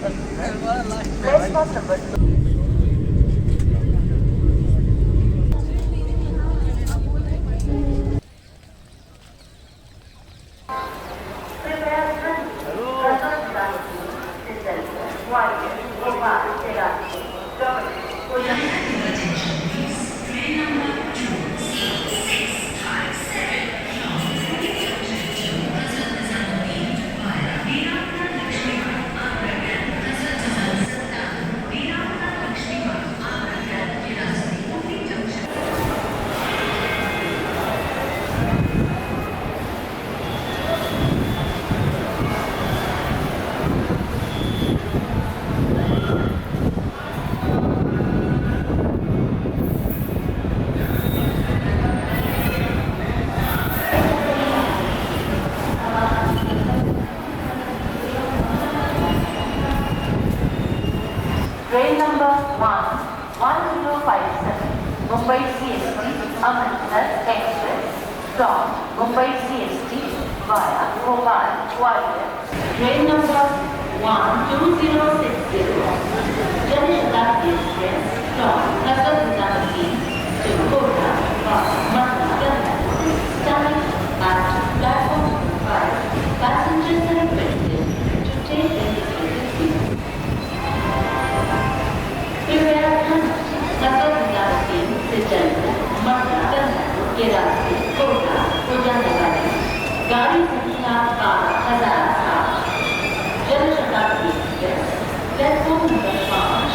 Platform number 2. Train number 1057, Mumbai CST, Amritsar Express from Mumbai CST via Bhopal, Gwalior. Train number 12060, Janashatabdi Express from Hazrat Nizamuddin to Kota via Maharashtra. Starting at platform 5, passengers are requested to take indicated seats. कृपया hazrat nizamuddin से चलकर महाराष्ट्र के रास्ते कोटा को जाने वाली गाड़ी संख्या 8007 Janshatabdi express platform number 5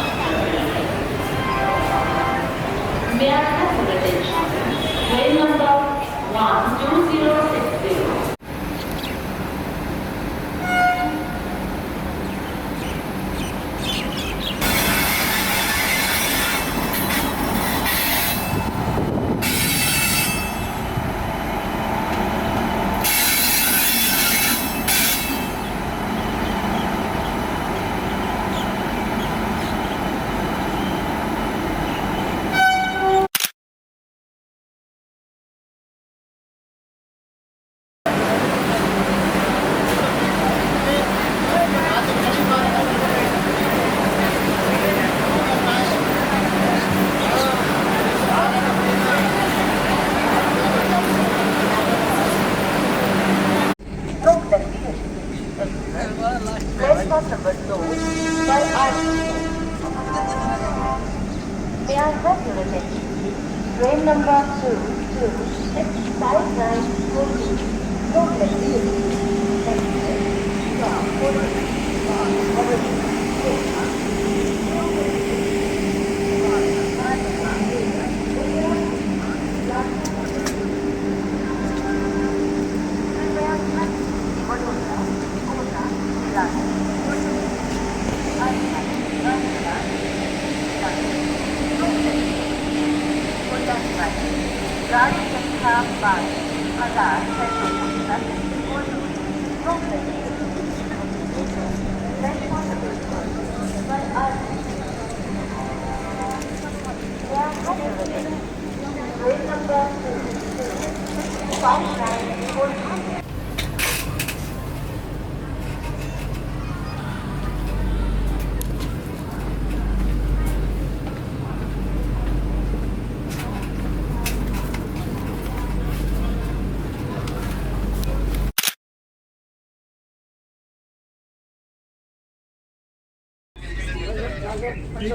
May I have your attention? Train number 12060. Platform number 2 by May I have your attention? Train number 2265942 from Express from गाड़ी संख्या 52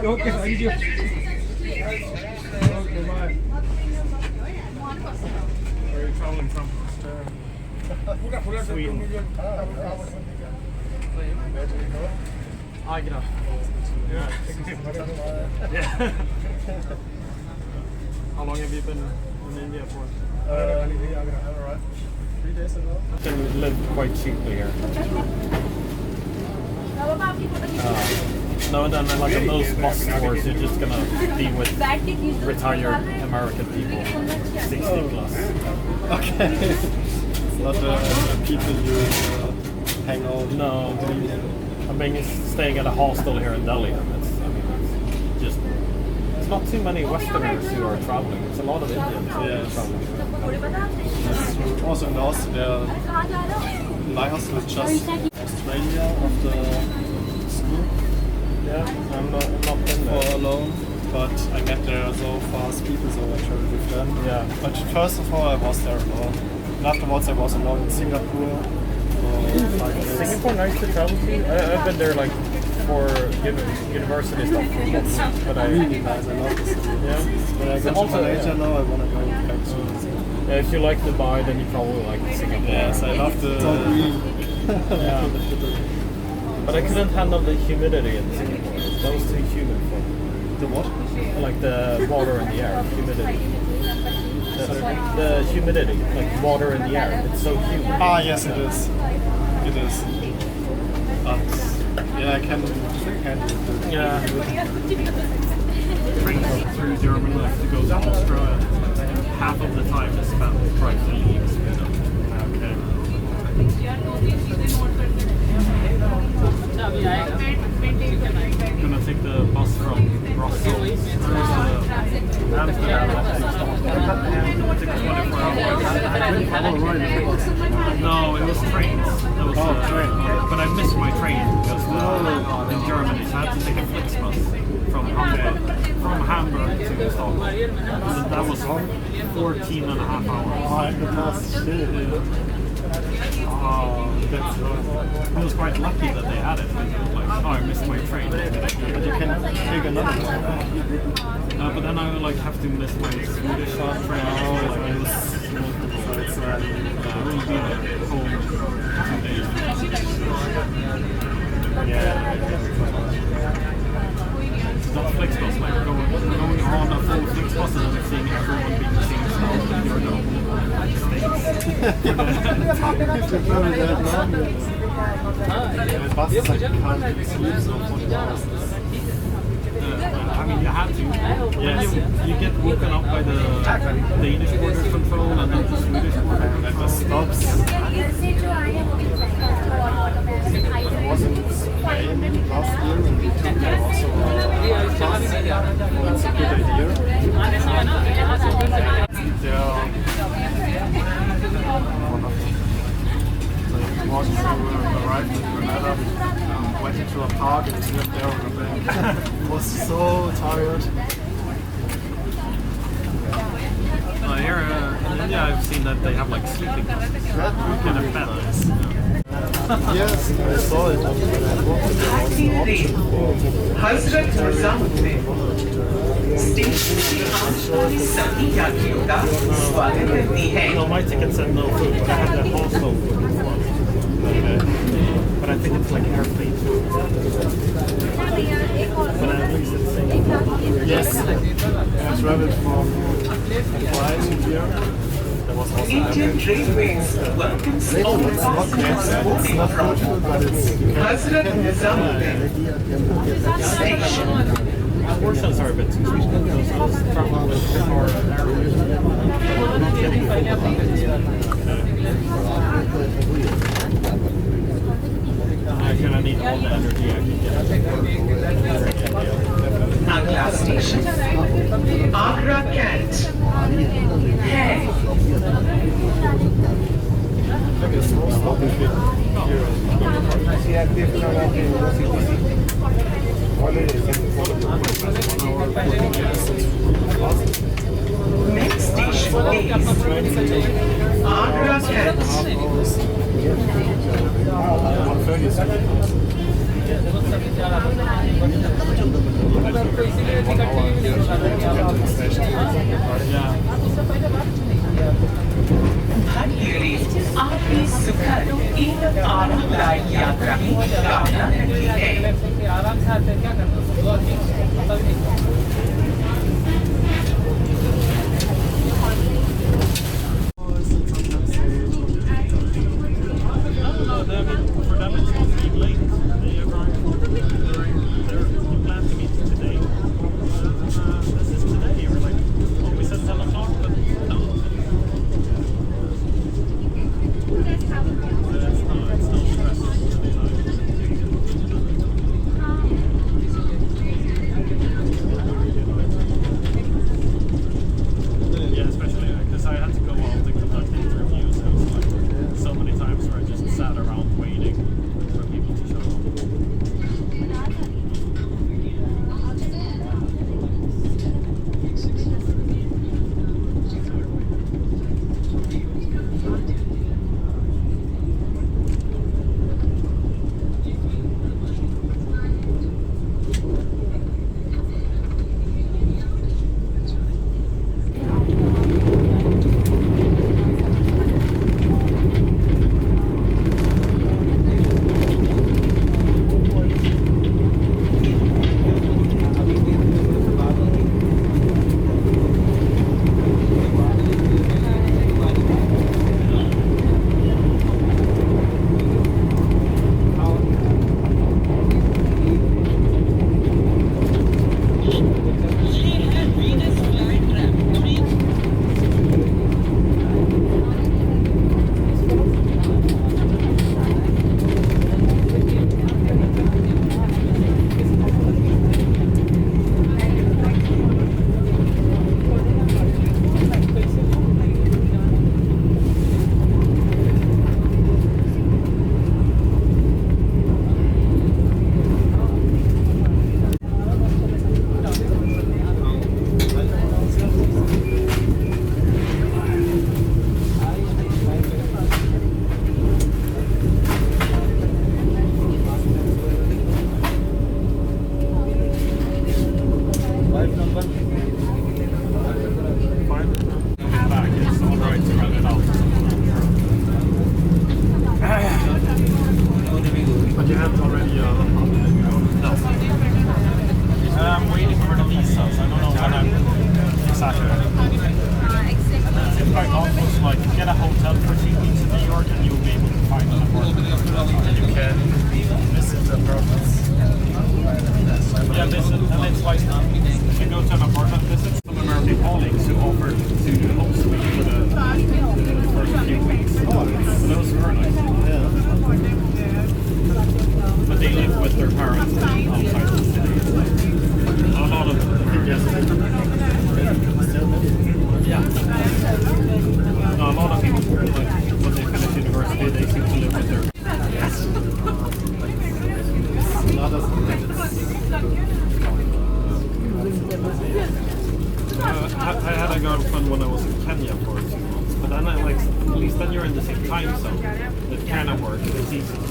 Okay, thank you. Okay, bye. Where are you traveling from? Sweden. Agra. Yeah. How long have you been in India for? Agra, 3 days ago. You can live quite cheaply here. No, then like in those bus stores, you're just gonna be with retired American people, 60 plus. Okay. It's not the people you hang out. No, I'm being staying at a hostel here in Delhi, and it's just it's not too many Westerners who are traveling. It's a lot of Indians who are traveling. That's true. Also in Austria, my hostel is just Australia of the Yeah, I'm not been for there. alone, but I get there so fast. People so I travel with them. Yeah. But first of all, I was there alone. And afterwards, I was alone in Singapore. For 5 days. Singapore nice to travel to. I've been there like for university stuff for months, but I Really nice. I love this. yeah. When I go to Also, Malaysia now, I want to go back to Singapore. Yeah, if you like Dubai, then you probably like Singapore. Yes, I love the. Yeah. But I couldn't handle the humidity in Singapore. That was too humid for me. The what? Like the water in the air, humidity. The humidity, like water in the air. It's so humid. Ah, yes, it is. It is. But yeah, I can handle it. Yeah. Train through Germany like to go to Australia. Half of the time is spent trying to leave Sweden. Okay. Gonna take the bus from Brussels to Amsterdam to Stockholm. Took 24 hours. No, it was trains. It was train. But I missed my train because in Germany, so I had to take a Flixbus from Hamburg to Stockholm. So that was 14 and a half hours. That's I was quite lucky that they had it. It was like, oh, I missed my train. But you can take another train. But then I would like have to miss my Swedish train. Like, it was So it's I will be home 2 days. Not Flixbus, like going on a full Flixbus and then seeing everyone being seen stuff and you're not Bus is like you can't sleep so 40 hours. I mean, you have to. Yes. You get woken up by the Danish border control and then the Swedish border And it just stops. I was in Spain last year and we took there also a bus. It's a good idea. There are so you walk through the right in Granada, went into a park and slept there on the bank. Was so tired. Here in India, I've seen that they have like sleeping buses. That Kind of beds. Yes, I saw it. When I walked there was an option for Hazrat Nizamuddin station की आसपास सभी यात्रियों का स्वागत करती है No, my ticket said no food, but I had the hostel food. But I think it's like airplane food. But at least it's Singapore. yes. I traveled from Dubai to here. There was also Indian Railways welcomes all it's not bad. It's not beautiful, but it's Hazrat Nizamuddin station. Portions are a bit too sweet. Those travel with before I'm gonna need all the energy I can get. Agra station Agra Cantt है Next station is Agra Cantt. हरियरी आपकी सुखद एवं आरामदायक यात्रा की कामना करती है For them it's not being late. They plan to meet today. This is today. We're like, oh, we said 10 o'clock, but no. It's no stress. decent.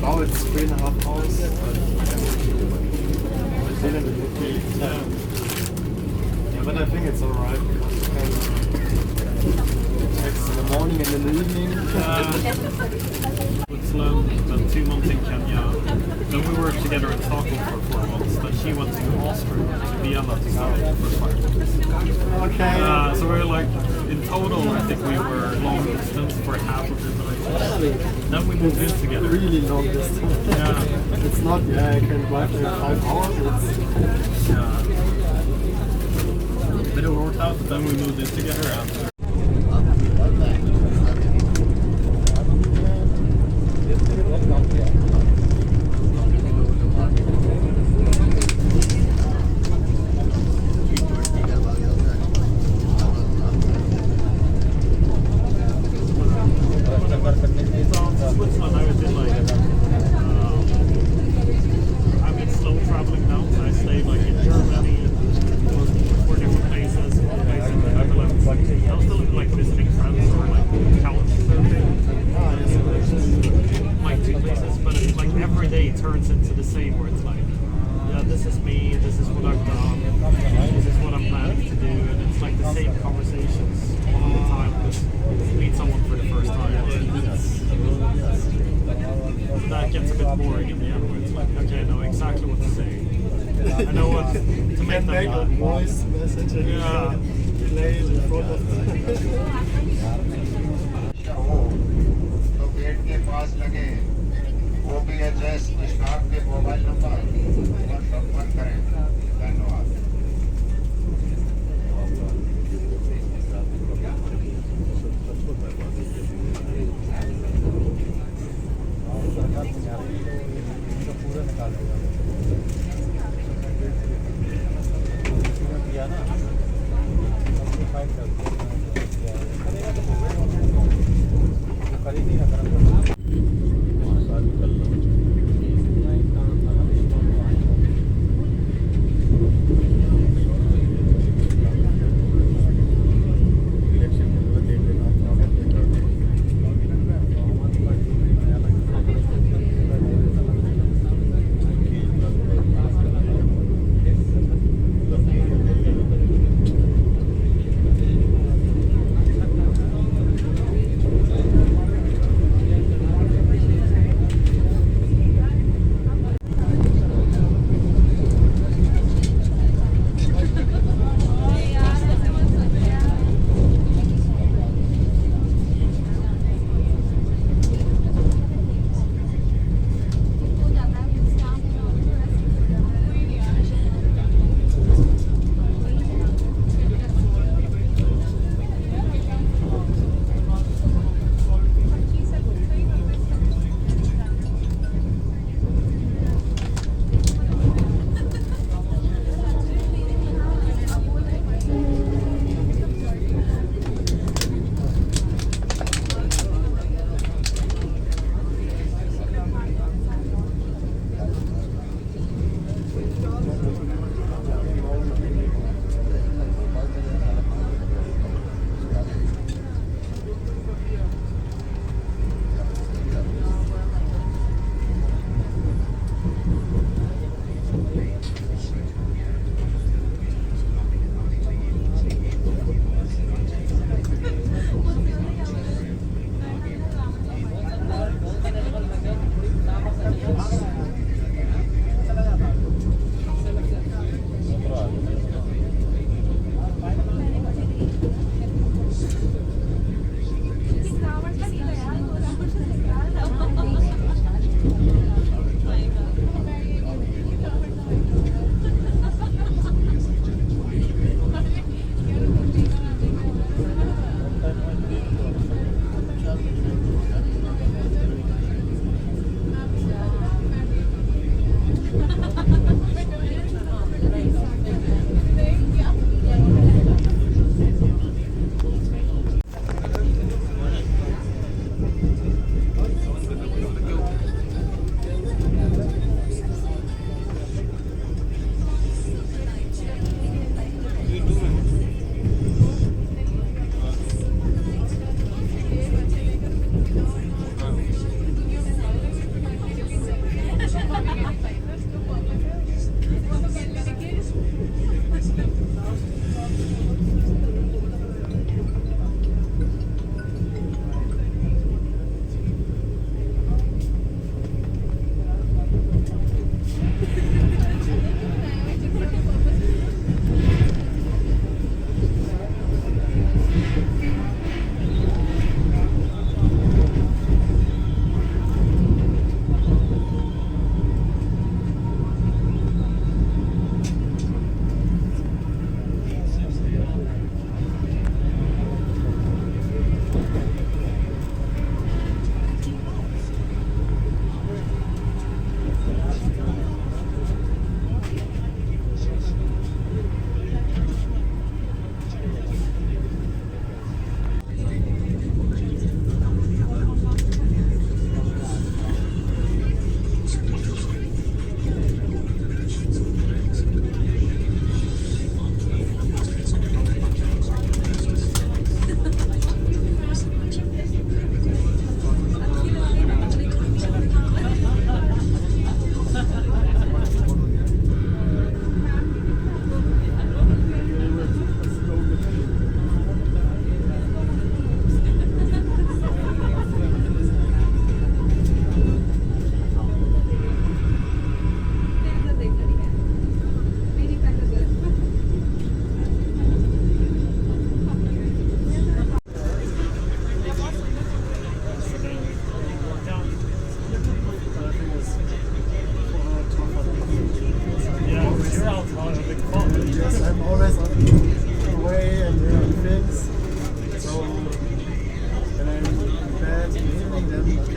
Now it's 3.5 hours. Yeah, but I think it's alright because you can text in the morning and in the evening. Switzerland, then 2 months in Kenya. Then we worked together in Stockholm for 4 months. Then she went to Austria, to Vienna to study for 5 months. Okay. So we were like, in total, I think we were long distance for half of the time. Then we moved in together. Really long distance. Yeah. It's not, I can drive there in 5 hours. But it worked out, but then we moved in together after. Switzerland, I was in like, I'm in slow traveling now. So I stayed like in Germany and 4 different places, one place in the Netherlands. I was still like visiting friends or like couch surfing. Like 2 places, but it's like every day turns into the same where it's like, yeah, this is me, this is what I've done, this is what I'm planning to do, and it's like the same conversations all the time because you meet someone for the first time. So that gets a bit boring in the end where it's like, okay, I know exactly what to say. I know what to make them Make a laugh. voice message and Yeah. play it in front of them. हो तो gate के पास लगे OPHS staff के mobile number पर संपर्क करें धन्यवाद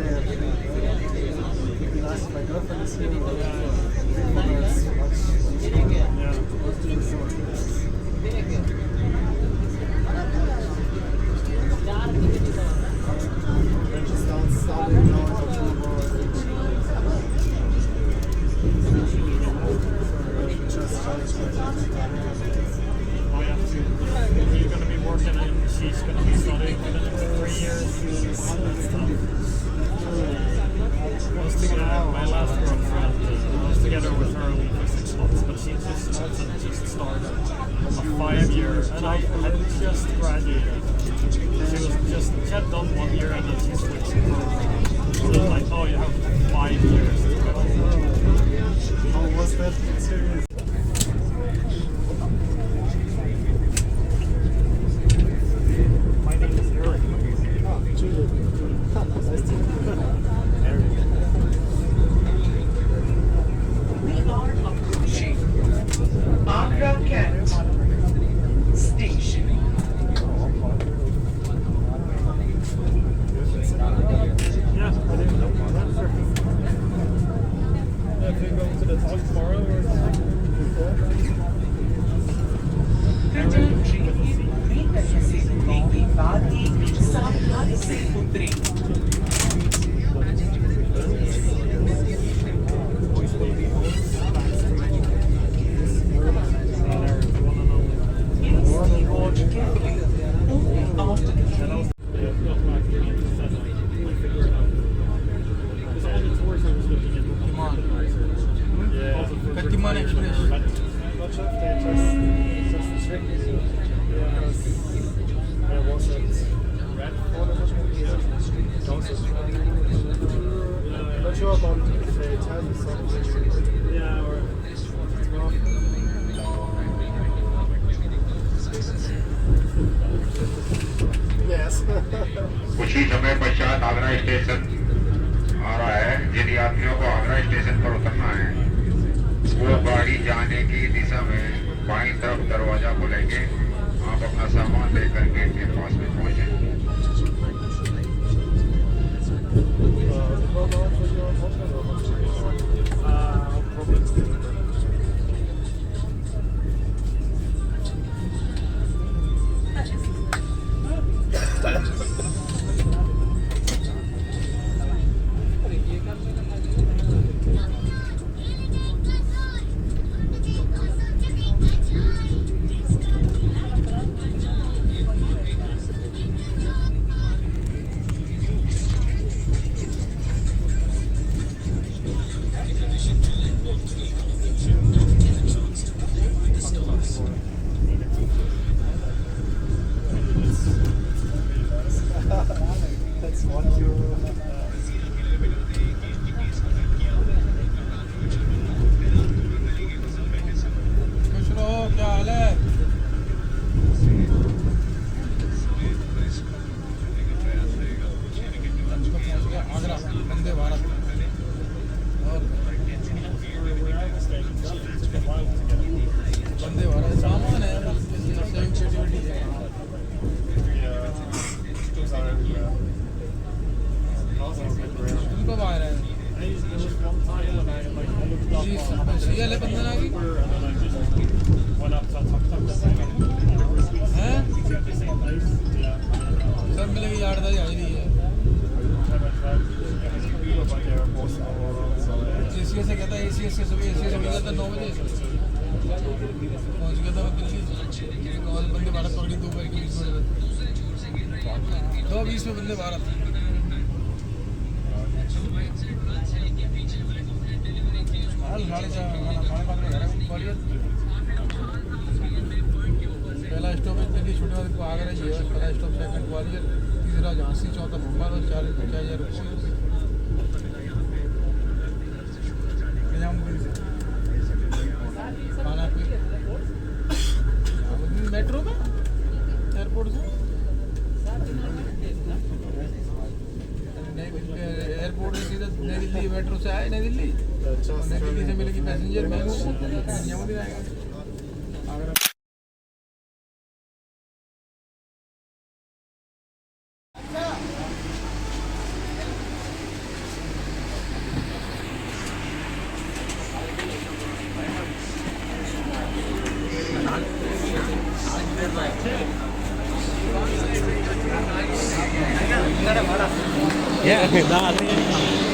It'd be nice if my girlfriend is here. But it's much shorter. Yeah. Let's do this one. When she starts studying now in October, I think she will just try to Oh, yeah. You're going to be working and she's going to be studying for the next 3 years. That's tough. I was together, my last girlfriend, I was together with her only for 6 months, but she just started a 5-year, and I had just graduated. She had done 1 year and then she switched programs. So it was like, oh, you have 5 years to go. How was that experience? My name is Eric. Oh, Julie. Nice to meet you. Eric. We are approaching Agra Cantt Station. Yeah, I didn't know about that. If you're going to the talk tomorrow or something? Return train बेतरह से उतरने के बाद ही सावधान से उतरें। Katiman Express. Not sure if they just tricked you. Because there was it red for the movie. Not sure about if they tell you something. Yeah, or Yes. कुछ ही समय पश्चात Agra station आ रहा है। जिन यात्रियों को आगरा स्टेशन पर उतरना है वो गाड़ी जाने की दिशा में बाईं तरफ दरवाजा खोलेंगे। आप अपना सामान लेकर गेट के पास में पहुंचे। That's €1. खुश रहो, क्या हाल है? आगरा वंदे भारत और वंदे भारत सामान है, सेविंग है। तुम कब आ रहे हैं? सीएल है 15 की हैं? सब मिलेगी 8-10 आई रही है। एसीएस से कहता है, एसीएस से सुबह एसीएस से मिला था 9 बजे पहुँच गया था मैं दिल्ली। और वंदे भारत पकड़ी 2 बजे 20 मिनट 2:20 में वंदे भारत। पहला स्टॉप है दिल्ली छूटने वाले को आगरा ही है। पहला स्टॉप सेकंड ग्वालियर, तीसरा झांसी, चौथा भोपाल और 4 रुपये निजामुद्दीन से खाना पी मेट्रो में एयरपोर्ट से एयरपोर्ट से सीधा नई दिल्ली मेट्रो से आए। नई दिल्ली नई दिल्ली से मिलेगी पैसेंजर महंगो को निजामुद्दीन आएगा Agra. ได้ไม่ได้ทำ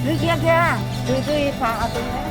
Dưới kia kia, từ từ phá từ đấy.